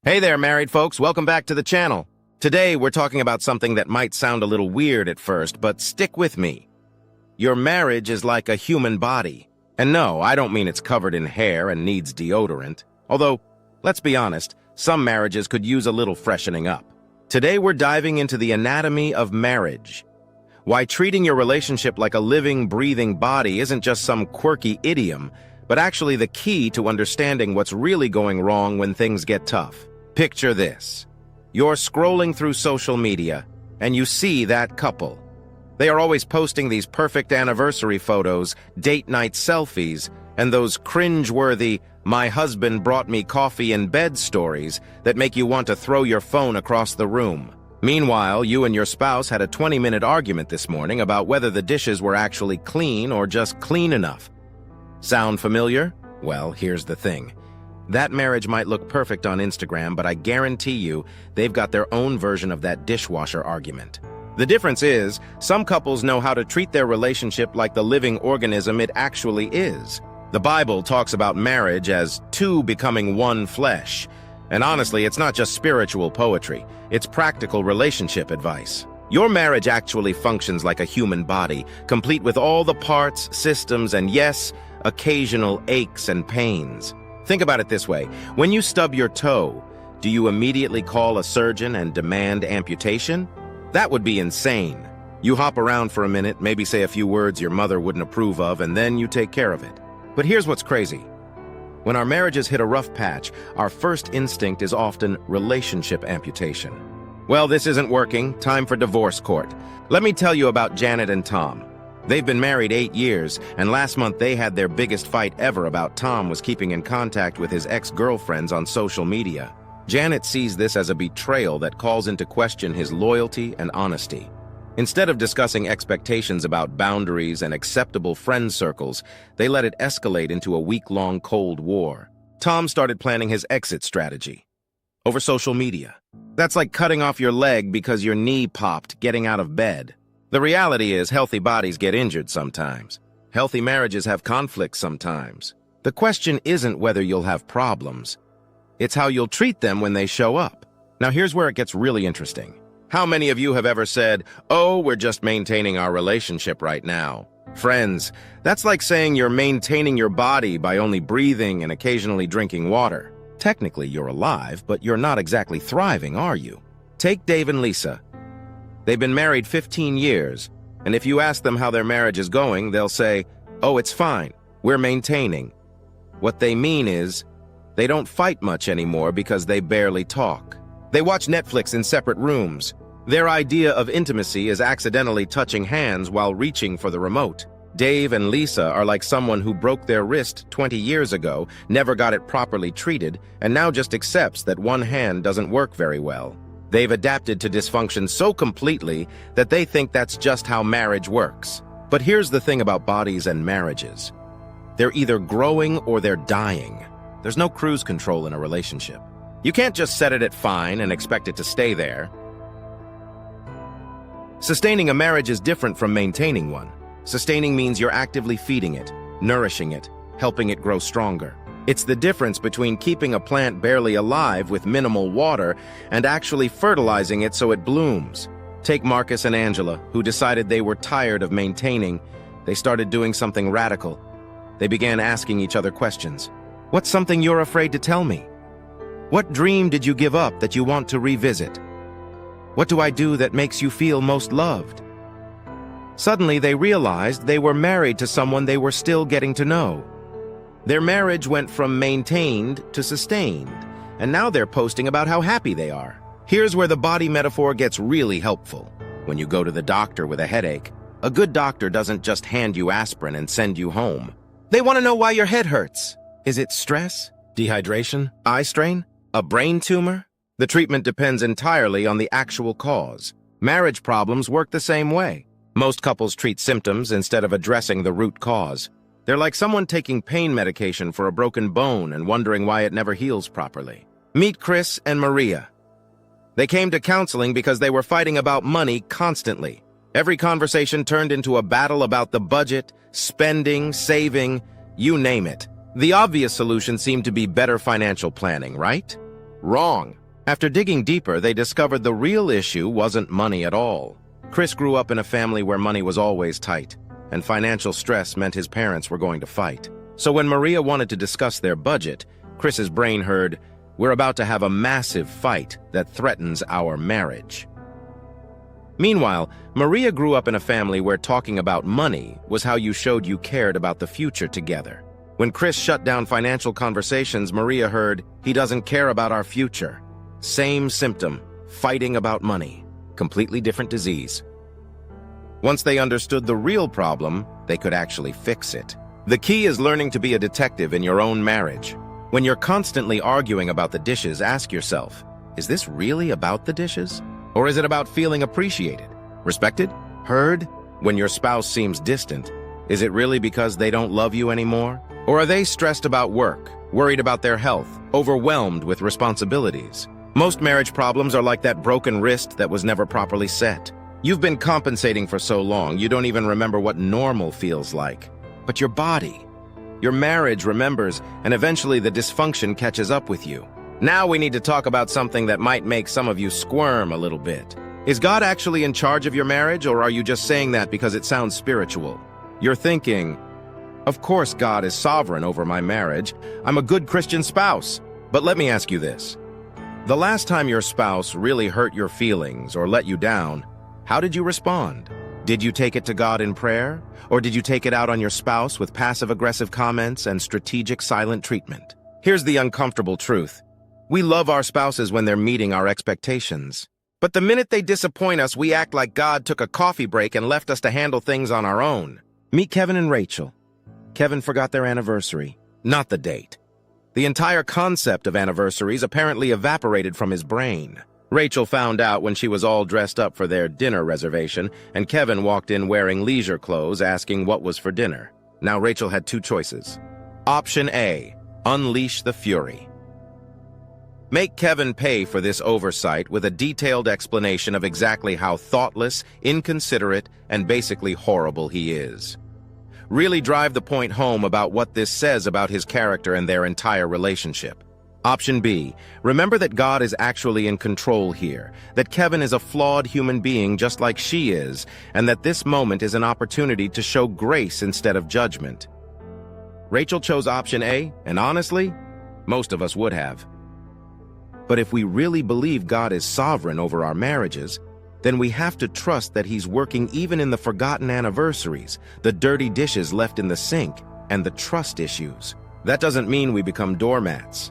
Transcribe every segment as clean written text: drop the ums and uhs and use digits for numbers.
Hey there, married folks. Welcome back to the channel. Today, we're talking about something that might sound a little weird at first, but stick with me. Your marriage is like a human body. And no, I don't mean it's covered in hair and needs deodorant. Although, let's be honest, some marriages could use a little freshening up. Today, we're diving into the anatomy of marriage. Why treating your relationship like a living, breathing body isn't just some quirky idiom, but actually the key to understanding what's really going wrong when things get tough. Picture this. You're scrolling through social media, and you see that couple. They are always posting these perfect anniversary photos, date night selfies, and those cringe-worthy, "my husband brought me coffee in bed" stories that make you want to throw your phone across the room. Meanwhile, you and your spouse had a 20-minute argument this morning about whether the dishes were actually clean or just clean enough. Sound familiar? Well, here's the thing. That marriage might look perfect on Instagram, but I guarantee you they've got their own version of that dishwasher argument. The difference is, some couples know how to treat their relationship like the living organism it actually is. The Bible talks about marriage as two becoming one flesh. And honestly, it's not just spiritual poetry, it's practical relationship advice. Your marriage actually functions like a human body, complete with all the parts, systems, and yes, occasional aches and pains. Think about it this way. When you stub your toe, do you immediately call a surgeon and demand amputation? That would be insane. You hop around for a minute, maybe say a few words your mother wouldn't approve of, and then you take care of it. But here's what's crazy. When our marriages hit a rough patch, our first instinct is often relationship amputation. Well, this isn't working. Time for divorce court. Let me tell you about Janet and Tom. They've been married 8 years, and last month they had their biggest fight ever about Tom was keeping in contact with his ex-girlfriends on social media. Janet sees this as a betrayal that calls into question his loyalty and honesty. Instead of discussing expectations about boundaries and acceptable friend circles, they let it escalate into a week-long Cold War. Tom started planning his exit strategy over social media. That's like cutting off your leg because your knee popped getting out of bed. The reality is, healthy bodies get injured sometimes. Healthy marriages have conflicts sometimes. The question isn't whether you'll have problems. It's how you'll treat them when they show up. Now here's where it gets really interesting. How many of you have ever said, "Oh, we're just maintaining our relationship right now"? Friends, that's like saying you're maintaining your body by only breathing and occasionally drinking water. Technically, you're alive, but you're not exactly thriving, are you? Take Dave and Lisa. They've been married 15 years, and if you ask them how their marriage is going, they'll say, "Oh, it's fine. We're maintaining." What they mean is, they don't fight much anymore because they barely talk. They watch Netflix in separate rooms. Their idea of intimacy is accidentally touching hands while reaching for the remote. Dave and Lisa are like someone who broke their wrist 20 years ago, never got it properly treated, and now just accepts that one hand doesn't work very well. They've adapted to dysfunction so completely that they think that's just how marriage works. But here's the thing about bodies and marriages. They're either growing or they're dying. There's no cruise control in a relationship. You can't just set it at fine and expect it to stay there. Sustaining a marriage is different from maintaining one. Sustaining means you're actively feeding it, nourishing it, helping it grow stronger. It's the difference between keeping a plant barely alive with minimal water and actually fertilizing it so it blooms. Take Marcus and Angela, who decided they were tired of maintaining. They started doing something radical. They began asking each other questions. What's something you're afraid to tell me? What dream did you give up that you want to revisit? What do I do that makes you feel most loved? Suddenly, they realized they were married to someone they were still getting to know. Their marriage went from maintained to sustained, and now they're posting about how happy they are. Here's where the body metaphor gets really helpful. When you go to the doctor with a headache, a good doctor doesn't just hand you aspirin and send you home. They want to know why your head hurts. Is it stress? Dehydration? Eye strain? A brain tumor? The treatment depends entirely on the actual cause. Marriage problems work the same way. Most couples treat symptoms instead of addressing the root cause. They're like someone taking pain medication for a broken bone and wondering why it never heals properly. Meet Chris and Maria. They came to counseling because they were fighting about money constantly. Every conversation turned into a battle about the budget, spending, saving, you name it. The obvious solution seemed to be better financial planning, right? Wrong. After digging deeper, they discovered the real issue wasn't money at all. Chris grew up in a family where money was always tight, and financial stress meant his parents were going to fight. So when Maria wanted to discuss their budget, Chris's brain heard, "We're about to have a massive fight that threatens our marriage." Meanwhile, Maria grew up in a family where talking about money was how you showed you cared about the future together. When Chris shut down financial conversations, Maria heard, "He doesn't care about our future." Same symptom, fighting about money. Completely different disease. Once they understood the real problem, they could actually fix it. The key is learning to be a detective in your own marriage. When you're constantly arguing about the dishes, ask yourself, is this really about the dishes? Or is it about feeling appreciated, respected, heard? When your spouse seems distant, is it really because they don't love you anymore? Or are they stressed about work, worried about their health, overwhelmed with responsibilities? Most marriage problems are like that broken wrist that was never properly set. You've been compensating for so long, you don't even remember what normal feels like. But your body, your marriage remembers, and eventually the dysfunction catches up with you. Now we need to talk about something that might make some of you squirm a little bit. Is God actually in charge of your marriage, or are you just saying that because it sounds spiritual? You're thinking, of course God is sovereign over my marriage. I'm a good Christian spouse. But let me ask you this. The last time your spouse really hurt your feelings or let you down, how did you respond? Did you take it to God in prayer? Or did you take it out on your spouse with passive-aggressive comments and strategic silent treatment? Here's the uncomfortable truth. We love our spouses when they're meeting our expectations. But the minute they disappoint us, we act like God took a coffee break and left us to handle things on our own. Meet Kevin and Rachel. Kevin forgot their anniversary, not the date. The entire concept of anniversaries apparently evaporated from his brain. Rachel found out when she was all dressed up for their dinner reservation, and Kevin walked in wearing leisure clothes asking what was for dinner. Now Rachel had two choices. Option A, unleash the fury. Make Kevin pay for this oversight with a detailed explanation of exactly how thoughtless, inconsiderate, and basically horrible he is. Really drive the point home about what this says about his character and their entire relationship. Option B, remember that God is actually in control here, that Kevin is a flawed human being just like she is, and that this moment is an opportunity to show grace instead of judgment. Rachel chose option A, and honestly, most of us would have. But if we really believe God is sovereign over our marriages, then we have to trust that He's working even in the forgotten anniversaries, the dirty dishes left in the sink, and the trust issues. That doesn't mean we become doormats.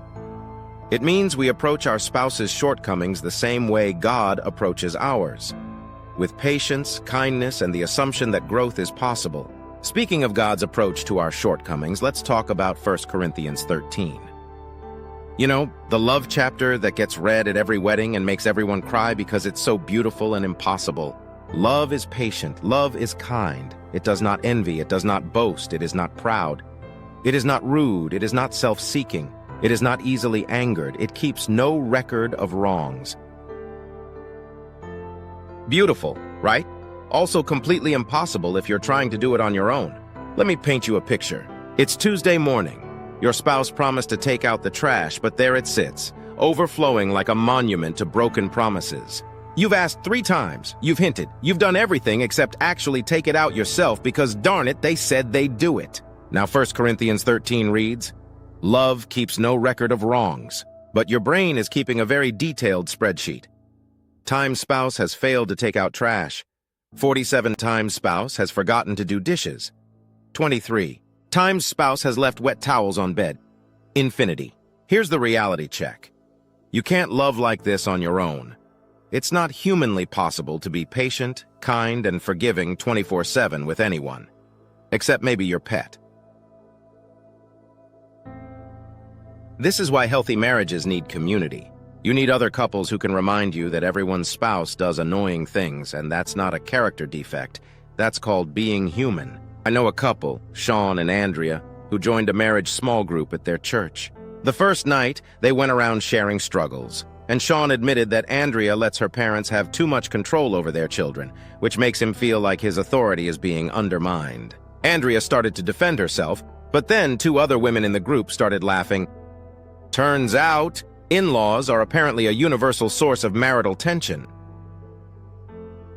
It means we approach our spouse's shortcomings the same way God approaches ours, with patience, kindness, and the assumption that growth is possible. Speaking of God's approach to our shortcomings, let's talk about 1 Corinthians 13. You know, the love chapter that gets read at every wedding and makes everyone cry because it's so beautiful and impossible. Love is patient. Love is kind. It does not envy. It does not boast. It is not proud. It is not rude. It is not self-seeking. It is not easily angered. It keeps no record of wrongs. Beautiful, right? Also completely impossible if you're trying to do it on your own. Let me paint you a picture. It's Tuesday morning. Your spouse promised to take out the trash, but there it sits, overflowing like a monument to broken promises. You've asked 3 times, you've hinted, you've done everything except actually take it out yourself because darn it, they said they'd do it. Now 1 Corinthians 13 reads, "Love keeps no record of wrongs, but your brain is keeping a very detailed spreadsheet. Times spouse has failed to take out trash. 47 times spouse has forgotten to do dishes. 23 times spouse has left wet towels on bed. Infinity. Here's the reality check. You can't love like this on your own. It's not humanly possible to be patient, kind, and forgiving 24/7 with anyone, except maybe your pet. This is why healthy marriages need community. You need other couples who can remind you that everyone's spouse does annoying things, and that's not a character defect. That's called being human. I know a couple, Sean and Andrea, who joined a marriage small group at their church. The first night, they went around sharing struggles, and Sean admitted that Andrea lets her parents have too much control over their children, which makes him feel like his authority is being undermined. Andrea started to defend herself, but then 2 other women in the group started laughing. Turns out, In-laws are apparently a universal source of marital tension.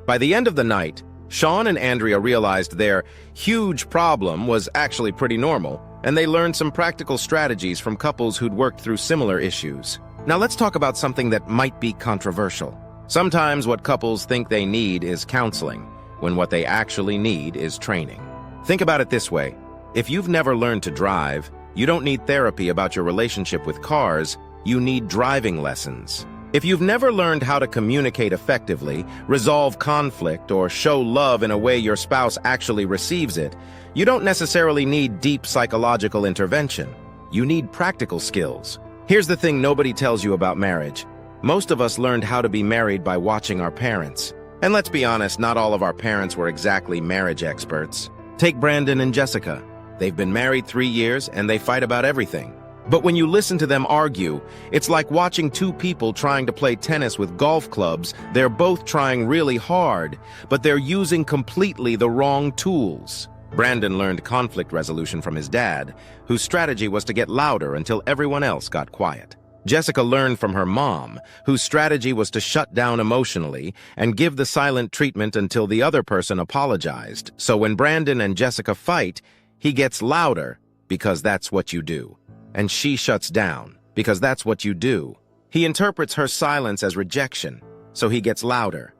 By the end of the night, Sean and Andrea realized their huge problem was actually pretty normal, and they learned some practical strategies from couples who'd worked through similar issues. Now let's talk about something that might be controversial. Sometimes what couples think they need is counseling, when what they actually need is training. Think about it this way. If you've never learned to drive, you don't need therapy about your relationship with cars, you need driving lessons. If you've never learned how to communicate effectively, resolve conflict, or show love in a way your spouse actually receives it, you don't necessarily need deep psychological intervention. You need practical skills. Here's the thing nobody tells you about marriage. Most of us learned how to be married by watching our parents. And let's be honest, not all of our parents were exactly marriage experts. Take Brandon and Jessica. They've been married 3 years and they fight about everything. But when you listen to them argue, it's like watching two people trying to play tennis with golf clubs. They're both trying really hard, but they're using completely the wrong tools. Brandon learned conflict resolution from his dad, whose strategy was to get louder until everyone else got quiet. Jessica learned from her mom, whose strategy was to shut down emotionally and give the silent treatment until the other person apologized. So when Brandon and Jessica fight, he gets louder because that's what you do. And she shuts down, because that's what you do. He interprets her silence as rejection, so he gets louder.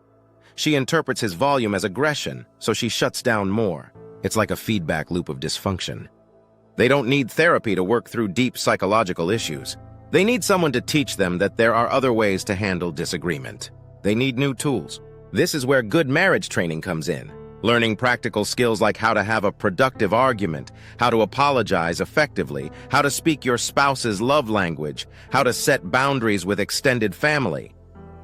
She interprets his volume as aggression, so she shuts down more. It's like a feedback loop of dysfunction. They don't need therapy to work through deep psychological issues. They need someone to teach them that there are other ways to handle disagreement. They need new tools. This is where good marriage training comes in. Learning practical skills like how to have a productive argument, how to apologize effectively, how to speak your spouse's love language, how to set boundaries with extended family.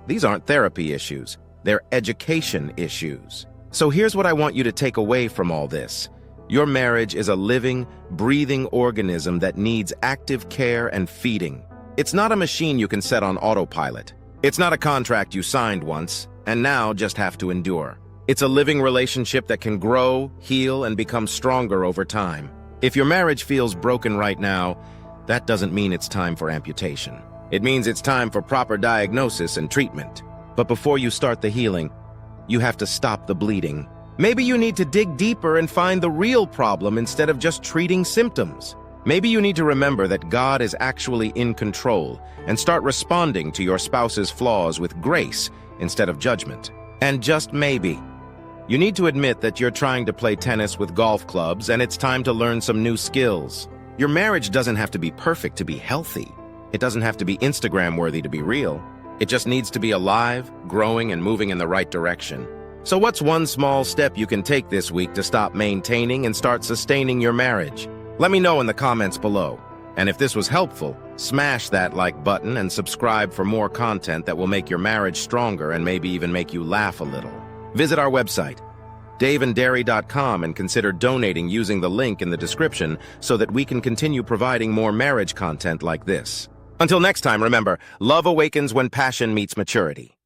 These aren't therapy issues, they're education issues. So here's what I want you to take away from all this. Your marriage is a living, breathing organism that needs active care and feeding. It's not a machine you can set on autopilot. It's not a contract you signed once, and now just have to endure. It's a living relationship that can grow, heal, and become stronger over time. If your marriage feels broken right now, that doesn't mean it's time for amputation. It means it's time for proper diagnosis and treatment. But before you start the healing, you have to stop the bleeding. Maybe you need to dig deeper and find the real problem instead of just treating symptoms. Maybe you need to remember that God is actually in control and start responding to your spouse's flaws with grace instead of judgment. And just maybe, you need to admit that you're trying to play tennis with golf clubs and it's time to learn some new skills. Your marriage doesn't have to be perfect to be healthy. It doesn't have to be Instagram-worthy to be real. It just needs to be alive, growing, and moving in the right direction. So what's one small step you can take this week to stop maintaining and start sustaining your marriage? Let me know in the comments below. And if this was helpful, smash that like button and subscribe for more content that will make your marriage stronger and maybe even make you laugh a little. Visit our website, daveandderry.com, and consider donating using the link in the description so that we can continue providing more marriage content like this. Until next time, remember, love awakens when passion meets maturity.